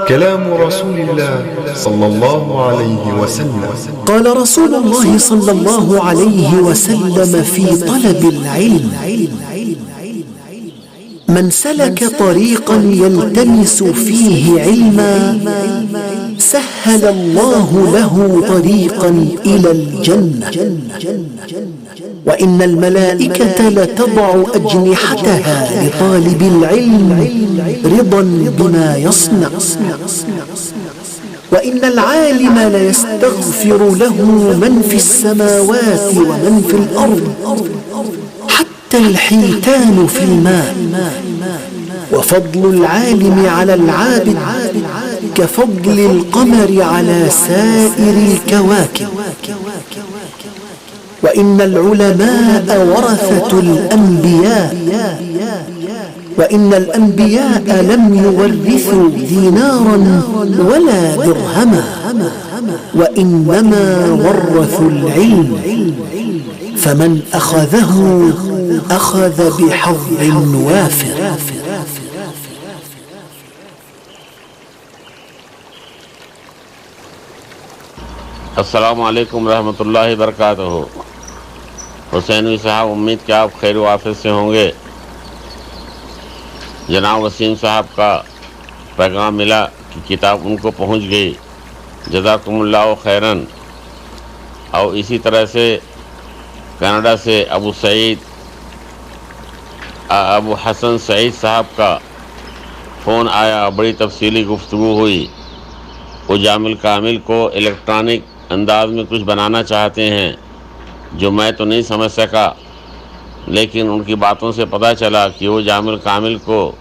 كلام رسول الله صلى الله عليه وسلم. قال رسول الله صلى الله عليه وسلم في طلب العلم: من سلك طريقا يلتمس فيه علما سهل الله له طريقا إلى الجنة. وإن الملائكة لتضع أجنحتها لطالب العلم رضا بما يصنع. وإن العالم ليستغفر له من في السماوات ومن في الأرض حتى الحيتان في الماء. وفضل العالم على العابد كفضل القمر على سائر الكواكب. وإن العلماء ورثة الأنبياء، وإن الأنبياء لم يورثوا دينارا ولا درهما، وإنما ورثوا العلم، فمن أخذه أخذ بحظ وافر. السلام علیکم ورحمۃ اللہ وبرکاتہ۔ حسینوی صاحب، امید کہ آپ خیر و عافیت سے ہوں گے۔ جناب وسیم صاحب کا پیغام ملا کہ کتاب ان کو پہنچ گئی، جزاکم اللہ خیراً۔ اور اسی طرح سے کینیڈا سے ابو حسن سعید صاحب کا فون آیا، بڑی تفصیلی گفتگو ہوئی۔ وہ جامع الکامل کو الیکٹرانک انداز میں کچھ بنانا چاہتے ہیں جو میں تو نہیں سمجھ سکا، لیکن ان کی باتوں سے پتہ چلا کہ وہ جامع الکامل کو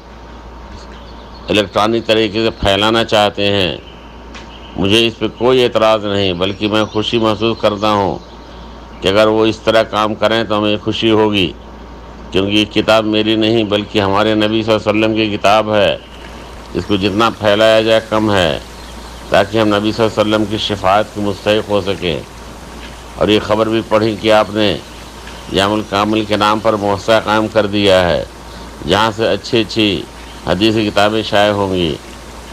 الیکٹرانک طریقے سے پھیلانا چاہتے ہیں۔ مجھے اس پہ کوئی اعتراض نہیں، بلکہ میں خوشی محسوس کرتا ہوں کہ اگر وہ اس طرح کام کریں تو ہمیں خوشی ہوگی، کیونکہ یہ کتاب میری نہیں بلکہ ہمارے نبی صلی اللہ علیہ وسلم کی کتاب ہے۔ اس کو جتنا پھیلایا جائے کم ہے، تاکہ ہم نبی صلی اللہ علیہ وسلم کی شفاعت کے مستحق ہو سکیں۔ اور یہ خبر بھی پڑھی کہ آپ نے جامع الکامل کے نام پر مؤسسہ قائم کر دیا ہے، جہاں سے اچھی حدیث کتابیں شائع ہوں گی۔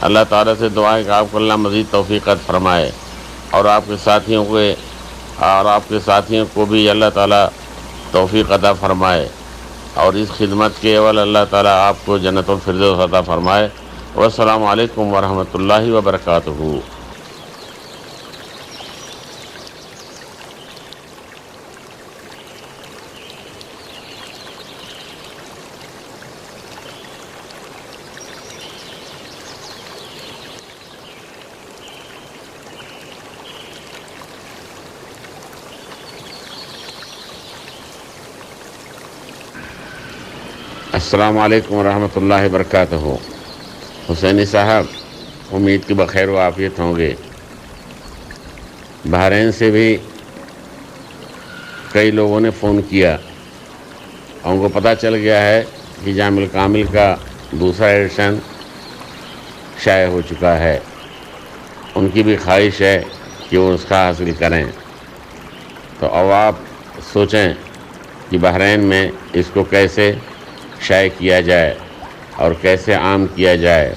اللہ تعالیٰ سے دعا ہے کہ آپ کو اللہ مزید توفیق عطا فرمائے، اور آپ کے ساتھیوں کو بھی اللہ تعالیٰ توفیق عطا فرمائے، اور اس خدمت کے اول اللہ تعالیٰ آپ کو جنت الفردوس عطا فرمائے۔ والسلام علیکم ورحمۃ اللہ وبرکاتہ۔ السلام علیکم ورحمۃ اللہ وبرکاتہ۔ حسینی صاحب، امید کی بخیر و عافیت ہوں گے۔ بحرین سے بھی کئی لوگوں نے فون کیا، اور ان کو پتہ چل گیا ہے کہ جامع الکامل کا دوسرا ایڈیشن شائع ہو چکا ہے۔ ان کی بھی خواہش ہے کہ وہ نسخہ حاصل کریں۔ تو اب آپ سوچیں کہ بحرین میں اس کو کیسے شائع کیا جائے اور کیسے عام کیا جائے،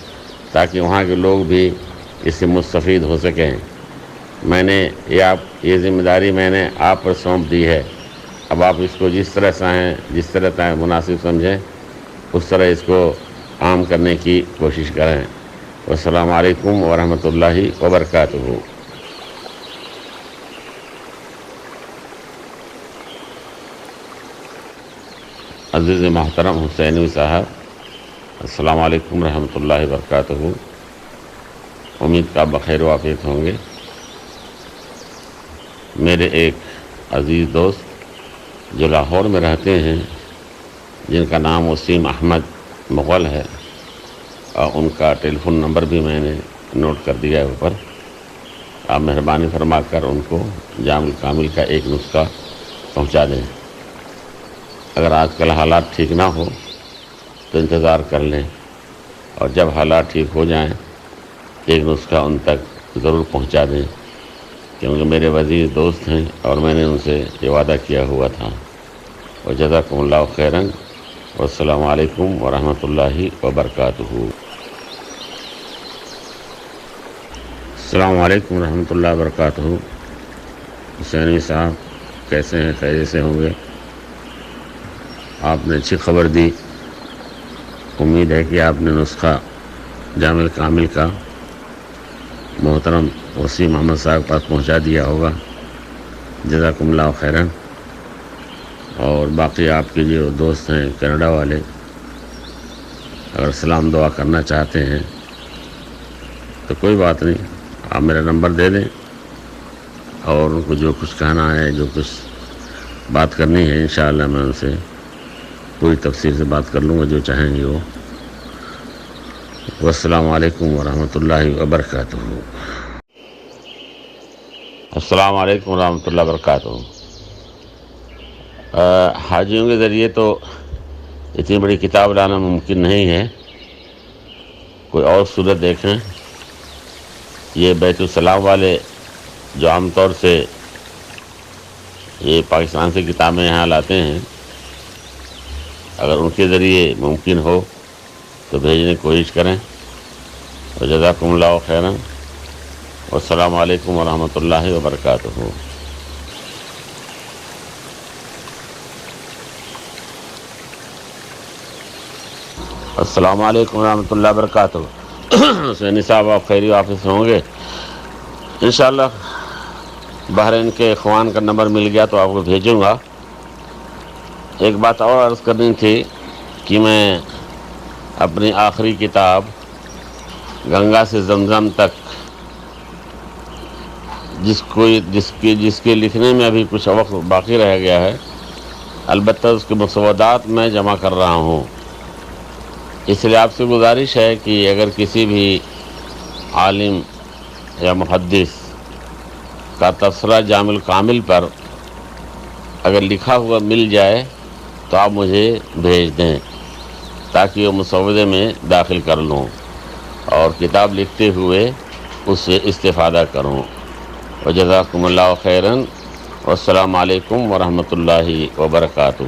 تاکہ وہاں کے لوگ بھی اس سے مستفید ہو سکیں۔ میں نے یہ ذمہ داری میں نے آپ پر سونپ دی ہے۔ اب آپ اس کو جس طرح مناسب سمجھیں، اس طرح اس کو عام کرنے کی کوشش کریں۔ والسلام علیکم ورحمۃ اللہ وبرکاتہ۔ عزیز محترم حسینوی صاحب، السلام علیکم ورحمۃ اللہ وبرکاتہ۔ امید کا بخیر و عافیت ہوں گے۔ میرے ایک عزیز دوست جو لاہور میں رہتے ہیں، جن کا نام وسیم احمد مغل ہے، اور ان کا ٹیلی فون نمبر بھی میں نے نوٹ کر دیا ہے اوپر۔ آپ مہربانی فرما کر ان کو جامع الکامل کا ایک نسخہ پہنچا دیں۔ اگر آج کل حالات ٹھیک نہ ہو تو انتظار کر لیں، اور جب حالات ٹھیک ہو جائیں ایک نسخہ ان تک ضرور پہنچا دیں، کیونکہ میرے عزیز دوست ہیں اور میں نے ان سے یہ وعدہ کیا ہوا تھا۔ وجزاکم اللہ خیراً، والسلام علیکم ورحمۃ اللہ وبرکاتہ۔ السلام علیکم ورحمۃ اللہ وبرکاتہ۔ حسینی صاحب کیسے ہیں؟ خیریت سے ہوں گے؟ آپ نے اچھی خبر دی، امید ہے کہ آپ نے نسخہ جامع کامل کا محترم وسیم احمد صاحب کے پاس پہنچا دیا ہوگا، جزاکم اللہ خیرا۔ اور باقی آپ کے جو دوست ہیں کینیڈا والے، اگر سلام دعا کرنا چاہتے ہیں تو کوئی بات نہیں، آپ میرا نمبر دے دیں اور ان کو جو کچھ کہنا ہے، جو کچھ بات کرنی ہے، انشاءاللہ میں ان سے پوری تفصیل سے بات کر لوں گا، جو چاہیں گے وہ۔ والسلام علیکم ورحمۃ اللہ وبرکاتہ۔ السلام علیکم ورحمۃ اللہ وبرکاتہ۔ حاجیوں کے ذریعے تو اتنی بڑی کتاب لانا ممکن نہیں ہے، کوئی اور صورت دیکھیں۔ یہ بیت السلام والے جو عام طور سے یہ پاکستان سے کتابیں یہاں لاتے ہیں، اگر ان کے ذریعے ممکن ہو تو بھیجنے کی کوشش کریں۔ اور جزاکم اللہ خیرا، والسلام علیکم ورحمۃ اللہ وبرکاتہ۔ السلام علیکم ورحمۃ اللہ وبرکاتہ۔ حسینی صاحب آپ خیری آفس ہوں گے انشاءاللہ؟ بحرین کے اخوان کا نمبر مل گیا تو آپ کو بھیجوں گا۔ ایک بات اور عرض کرنی تھی کہ میں اپنی آخری کتاب گنگا سے زمزم تک، جس کے لکھنے میں ابھی کچھ وقت باقی رہ گیا ہے، البتہ اس کے مسودات میں جمع کر رہا ہوں۔ اس لیے آپ سے گزارش ہے کہ اگر کسی بھی عالم یا محدث کا تبصرہ جامع کامل پر اگر لکھا ہوا مل جائے تو آپ مجھے بھیج دیں تاکہ وہ مسودے میں داخل کر لوں اور کتاب لکھتے ہوئے اس سے استفادہ کروں۔ وجزاکم اللہ خیرا، والسلام علیکم ورحمۃ اللہ وبرکاتہ۔